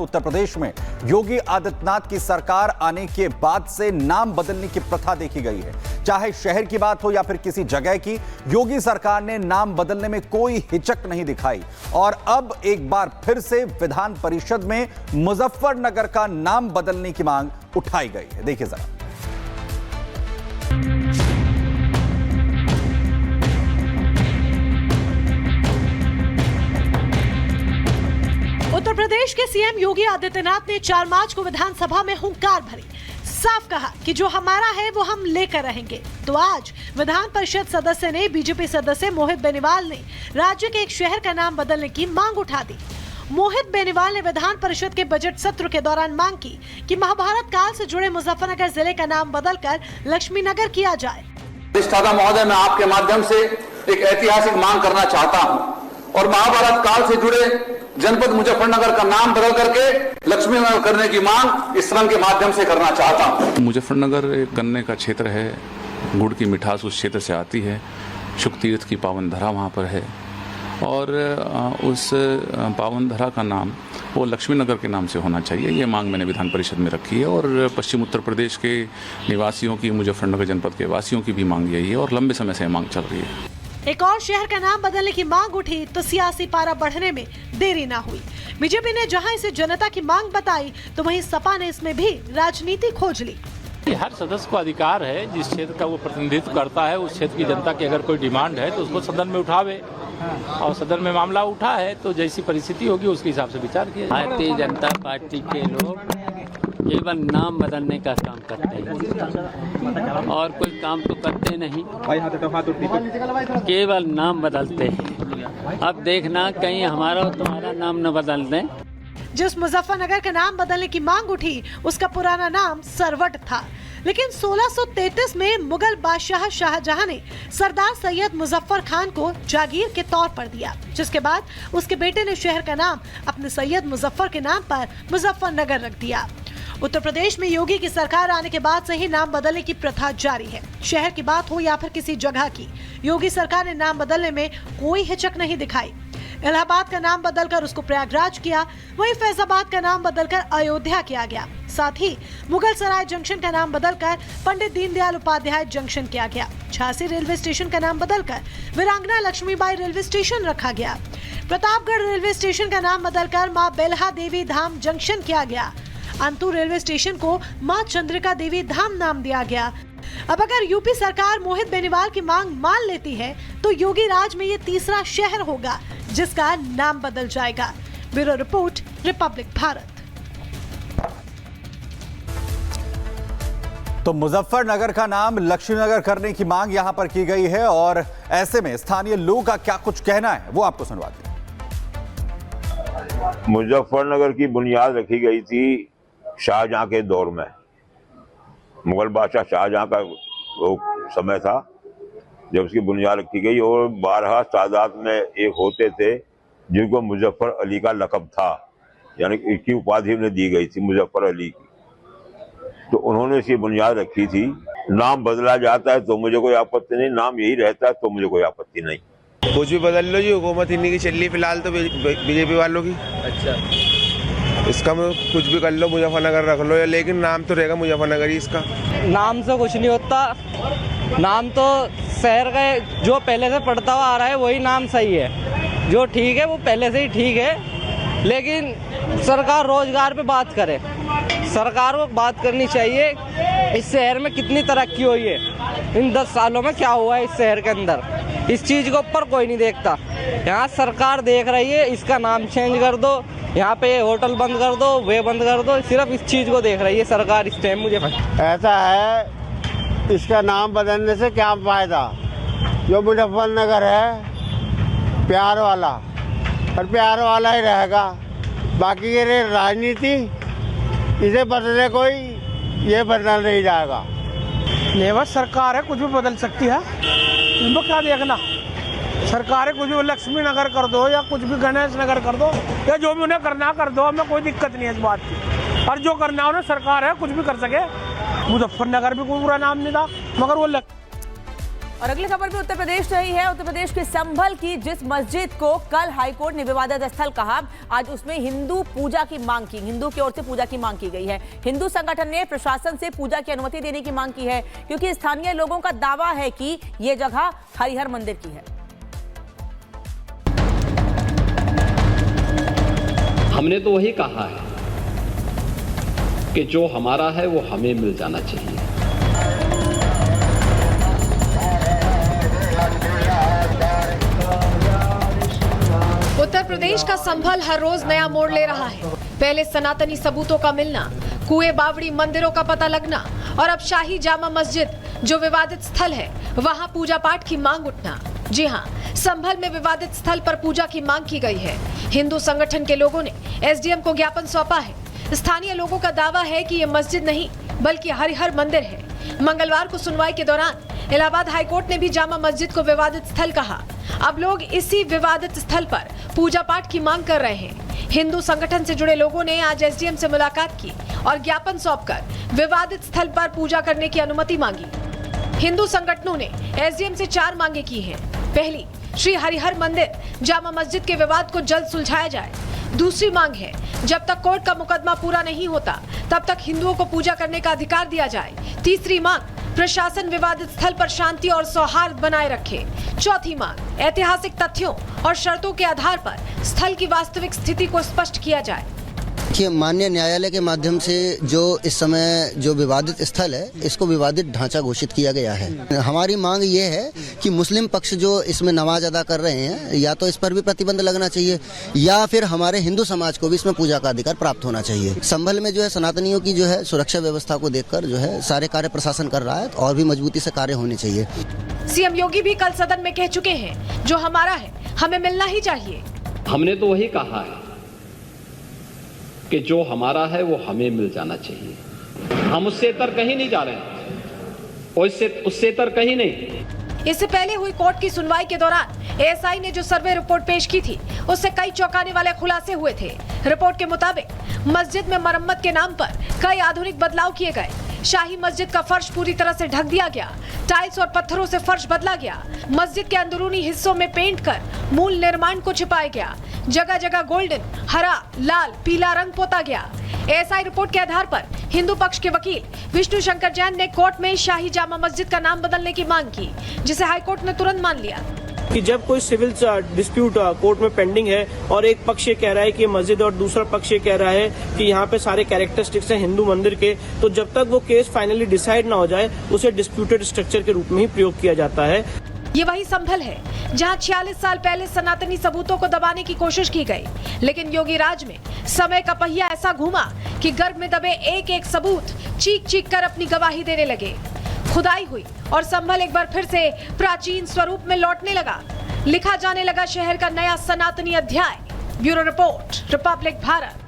उत्तर प्रदेश में योगी आदित्यनाथ की सरकार आने के बाद से नाम बदलने की प्रथा देखी गई है। चाहे शहर की बात हो या फिर किसी जगह की, योगी सरकार ने नाम बदलने में कोई हिचक नहीं दिखाई और अब एक बार फिर से विधान परिषद में मुजफ्फरनगर का नाम बदलने की मांग उठाई गई है। देखिए जरा। उत्तर प्रदेश के सीएम योगी आदित्यनाथ ने 4 मार्च को विधानसभा में हुंकार भरी, साफ कहा कि जो हमारा है वो हम लेकर रहेंगे। तो आज विधान परिषद सदस्य ने बीजेपी सदस्य मोहित बेनीवाल ने राज्य के एक शहर का नाम बदलने की मांग उठा दी। मोहित बेनीवाल ने विधान परिषद के बजट सत्र के दौरान मांग की कि महाभारत काल से जुड़े मुजफ्फरनगर जिले का नाम बदलकर लक्ष्मीनगर किया जाए। अधिष्ठाता महोदय, मैं आपके माध्यम से एक ऐतिहासिक मांग करना चाहता हूं और महाभारत काल से जुड़े जनपद मुजफ्फरनगर का नाम बदल करके लक्ष्मीनगर करने की मांग इस सदन के माध्यम से करना चाहता हूं। मुजफ्फरनगर एक गन्ने का क्षेत्र है, गुड़ की मिठास उस क्षेत्र से आती है, शुक तीर्थ की पावन धरा वहाँ पर है और उस पावन धरा का नाम वो लक्ष्मीनगर के नाम से होना चाहिए। ये मांग मैंने विधान परिषद में रखी है और पश्चिम उत्तर प्रदेश के निवासियों की, मुजफ्फरनगर जनपद के वासियों की भी मांग यही है और लंबे समय से मांग चल रही है। एक और शहर का नाम बदलने की मांग उठी तो सियासी पारा बढ़ने में देरी ना हुई। बीजेपी ने जहां इसे जनता की मांग बताई तो वहीं सपा ने इसमें भी राजनीति खोज ली। हर सदस्य को अधिकार है, जिस क्षेत्र का वो प्रतिनिधित्व करता है उस क्षेत्र की जनता की अगर कोई डिमांड है तो उसको सदन में उठावे और सदन में मामला उठा है तो जैसी परिस्थिति होगी उसके हिसाब से विचार किया जाए। भारतीय जनता पार्टी के लोग केवल नाम बदलने का काम करते हैं और कोई काम तो करते नहीं, केवल नाम बदलते हैं। अब देखना कहीं हमारा और तुम्हारा नाम न बदल दें। जिस मुजफ्फरनगर का नाम बदलने की मांग उठी उसका पुराना नाम सरवट था, लेकिन 1633 में मुगल बादशाह शाहजहां ने सरदार सैयद मुजफ्फर खान को जागीर के तौर पर दिया, जिसके बाद उसके बेटे ने शहर का नाम अपने सैयद मुजफ्फर के नाम पर मुजफ्फरनगर रख दिया। उत्तर प्रदेश में योगी की सरकार आने के बाद से ही नाम बदलने की प्रथा जारी है। शहर की बात हो या फिर किसी जगह की, योगी सरकार ने नाम बदलने में कोई हिचक नहीं दिखाई। इलाहाबाद का नाम बदलकर उसको प्रयागराज किया, वहीं फैजाबाद का नाम बदलकर अयोध्या किया गया। साथ ही मुगल सराय जंक्शन का नाम बदलकर पंडित दीनदयाल उपाध्याय जंक्शन किया गया। झांसी रेलवे स्टेशन का नाम बदलकर वीरांगना लक्ष्मीबाई रेलवे स्टेशन रखा गया। प्रतापगढ़ रेलवे स्टेशन का नाम बदलकर माँ बेल्हा देवी धाम जंक्शन किया गया। अंतु रेलवे स्टेशन को माँ चंद्रिका देवी धाम नाम दिया गया। अब अगर यूपी सरकार मोहित बेनीवाल की मांग मान लेती है तो योगी राज में ये तीसरा शहर होगा जिसका नाम बदल जाएगा। Bureau report, Republic Bharat. तो मुजफ्फरनगर का नाम लक्ष्मीनगर करने की मांग यहां पर की गई है और ऐसे में स्थानीय लोगों का क्या कुछ कहना है वो आपको सुनवाते हैं। मुजफ्फरनगर की बुनियाद रखी गई थी शाहजहां के दौर में। मुगल बादशाह शाहजहां का वो समय था जब उसकी बुनियाद रखी गई और 12 सादात में एक होते थे जिनको मुजफ्फर अली का लक़ब था, यानी इसकी उपाधि उन्हें दी गई थी मुजफ्फर अली की। तो उन्होंने इसकी बुनियाद रखी थी। नाम बदला जाता है तो मुझे कोई आपत्ति नहीं, नाम यही रहता है तो मुझे कोई आपत्ति नहीं। कुछ भी बदल लो जी, हुकूमत इन्हीं की चल रही फिलहाल तो बीजेपी वालों की। अच्छा, इसका कुछ भी कर लो, मुजफ्फरनगर रख लो, लेकिन नाम तो रहेगा मुजफ्फरनगर ही। इसका नाम से कुछ नहीं होता, नाम तो शहर का जो पहले से पढ़ता हुआ आ रहा है वही नाम सही है, जो ठीक है वो पहले से ही ठीक है। लेकिन सरकार रोजगार पे बात करे, सरकार को बात करनी चाहिए इस शहर में कितनी तरक्की हुई है, इन 10 सालों में क्या हुआ है इस शहर के अंदर। इस चीज़ के ऊपर कोई नहीं देखता। यहाँ सरकार देख रही है इसका नाम चेंज कर दो, यहाँ पे होटल बंद कर दो, वे बंद कर दो, सिर्फ इस चीज़ को देख रही है सरकार इस टाइम। मुझे ऐसा है, इसका नाम बदलने से क्या फ़ायदा। जो मुजफ्फरनगर है प्यार वाला और प्यार वाला ही रहेगा, बाकी ये राजनीति इसे बदले कोई ये बदल नहीं जाएगा। लेबर सरकार है, कुछ भी बदल सकती है, इनको क्या देखना। सरकार है, कुछ भी लक्ष्मी नगर कर दो या कुछ भी गणेश नगर कर दो या जो भी उन्हें करना कर दो, हमें कोई दिक्कत नहीं है इस बात की। और जो करना उन्हें सरकार है, कुछ भी कर सके। मुजफ्फरनगर भी कोई बुरा नाम नहीं था, मगर वो और अगली खबर भी उत्तर प्रदेश से ही है। उत्तर प्रदेश के संभल की जिस मस्जिद को कल हाईकोर्ट ने विवादित स्थल कहा, आज उसमें हिंदू पूजा की मांग की, हिंदू की ओर से पूजा की मांग की गई है। हिंदू संगठन ने प्रशासन से पूजा की अनुमति देने की मांग की है, क्योंकि स्थानीय लोगों का दावा है कि ये जगह हरिहर मंदिर की है। हमने तो वही कहा है कि जो हमारा है वो हमें मिल जाना चाहिए। उत्तर प्रदेश का संभल हर रोज नया मोड़ ले रहा है। पहले सनातनी सबूतों का मिलना, कुएं बावड़ी मंदिरों का पता लगना और अब शाही जामा मस्जिद जो विवादित स्थल है वहां पूजा पाठ की मांग उठना। जी हां, संभल में विवादित स्थल पर पूजा की मांग की गई है। हिंदू संगठन के लोगों ने एसडीएम को ज्ञापन सौंपा है। स्थानीय लोगों का दावा है कि ये मस्जिद नहीं बल्कि हरिहर मंदिर है। मंगलवार को सुनवाई के दौरान इलाहाबाद हाईकोर्ट ने भी जामा मस्जिद को विवादित स्थल कहा। अब लोग इसी विवादित स्थल पर पूजा पाठ की मांग कर रहे हैं। हिंदू संगठन से जुड़े लोगों ने आज एसडीएम से मुलाकात की और ज्ञापन सौंपकर विवादित स्थल पर पूजा करने की अनुमति मांगी। हिंदू संगठनों ने एसडीएम से 4 मांगे की हैं। पहली, श्री हरिहर मंदिर जामा मस्जिद के विवाद को जल्द सुलझाया जाए। दूसरी मांग है, जब तक कोर्ट का मुकदमा पूरा नहीं होता तब तक हिंदुओं को पूजा करने का अधिकार दिया जाए। तीसरी मांग, प्रशासन विवादित स्थल पर शांति और सौहार्द बनाए रखे। चौथी मांग, ऐतिहासिक तथ्यों और शर्तों के आधार पर स्थल की वास्तविक स्थिति को स्पष्ट किया जाए। देखिए, माननीय न्यायालय के माध्यम से जो इस समय जो विवादित स्थल है इसको विवादित ढांचा घोषित किया गया है। हमारी मांग ये है कि मुस्लिम पक्ष जो इसमें नमाज अदा कर रहे हैं या तो इस पर भी प्रतिबंध लगना चाहिए या फिर हमारे हिंदू समाज को भी इसमें पूजा का अधिकार प्राप्त होना चाहिए। संभल में जो है सनातनियों की जो है सुरक्षा व्यवस्था को देखकर जो है सारे कार्य प्रशासन कर रहा है और भी मजबूती से कार्य होने चाहिए। सीएम योगी भी कल सदन में कह चुके हैं, जो हमारा है हमें मिलना ही चाहिए। हमने तो वही कहा है कि जो हमारा है वो हमें मिल जाना चाहिए। हम उससे तर कहीं नहीं जा रहे हैं और उससे तर कहीं नहीं। इससे पहले हुई कोर्ट की सुनवाई के दौरान एएसआई ने जो सर्वे रिपोर्ट पेश की थी उससे कई चौंकाने वाले खुलासे हुए थे। रिपोर्ट के मुताबिक मस्जिद में मरम्मत के नाम पर कई आधुनिक बदलाव किए गए। शाही मस्जिद का फर्श पूरी तरह से ढक दिया गया, टाइल्स और पत्थरों से फर्श बदला गया, मस्जिद के अंदरूनी हिस्सों में पेंट कर मूल निर्माण को छिपाया गया, जगह जगह गोल्डन, हरा, लाल, पीला रंग पोता गया। एएसआई रिपोर्ट के आधार पर हिंदू पक्ष के वकील विष्णु शंकर जैन ने कोर्ट में शाही जामा मस्जिद का नाम बदलने की मांग की, जिसे हाईकोर्ट ने तुरंत मान लिया। कि जब कोई सिविल डिस्प्यूट कोर्ट में पेंडिंग है और एक पक्ष ये कह रहा है कि मस्जिद और दूसरा पक्ष ये कह रहा है कि यहाँ पे सारे कैरेक्टरिस्टिक्स हैं हिंदू मंदिर के, तो जब तक वो केस फाइनली डिसाइड ना हो जाए उसे डिस्प्यूटेड स्ट्रक्चर के रूप में ही प्रयोग किया जाता है। ये वही संभल है जहां 46 साल पहले सनातनी सबूतों को दबाने की कोशिश की गई, लेकिन योगी राज में समय का पहिया ऐसा घूमा कि गर्भ में दबे एक एक सबूत चीख चीख कर अपनी गवाही देने लगे। खुदाई हुई और संभल एक बार फिर से प्राचीन स्वरूप में लौटने लगा। लिखा जाने लगा शहर का नया सनातनी अध्याय। Bureau report, Republic Bharat.